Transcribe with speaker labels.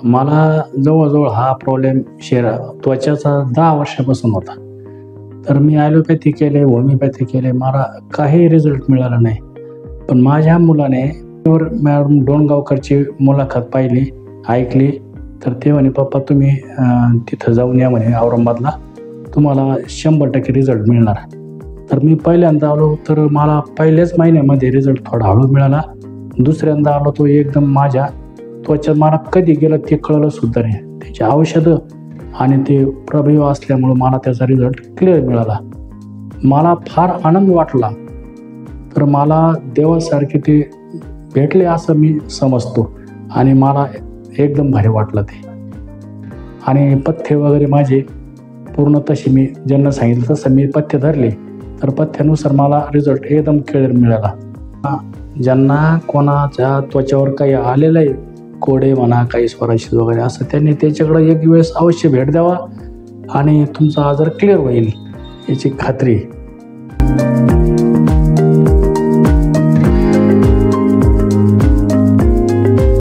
Speaker 1: मला जवळ-जवळ हा प्रॉब्लेम त्वचेचा 10 वर्षापासून होता. तर मी ॲलोपॅथी केले, होमिओपॅथी केले. मला काही रिझल्ट मिळाला नाही. पण माझ्या मुलाने मॅडम डोणगावकरची मुलाखत पाहिली, ऐकली. तर ते म्हणे, "पप्पा तुम्ही तिथं जाऊन या म्हणे औरंगाबादला. तुम्हाला 100% रिझल्ट मिळणार." तर मी पहिल्यांदा आलो तर मला पहिल्याच महिन्यामध्ये रिझल्ट थोडा हळू मिळाला. दुसऱ्यांदा आलो तो एकदम माझ्या त्वचा मला कधी गेलं ते कळलं सुद्धा नाही. त्याची औषधं आणि ते प्रभावी असल्यामुळं मला त्याचा रिझल्ट क्लिअर मिळाला. मला फार आनंद वाटला. तर मला देवासारखे ते भेटले असं मी समजतो आणि मला एकदम भारी वाटलं ते. आणि पथ्य वगैरे माझे पूर्ण तसे मी ज्यांना सांगितलं तसं मी पथ्य धरले. तर पथ्यानुसार मला रिझल्ट एकदम क्लिअर मिळाला. ज्यांना कोणाच्या त्वचेवर काही आलेलं आहे, कोडे म्हणा, काही स्वराशीज वगैरे असं, त्यांनी त्याच्याकडे एक वेळेस अवश्य भेट द्यावा आणि तुमचा आजार क्लिअर होईल याची खात्री आहे.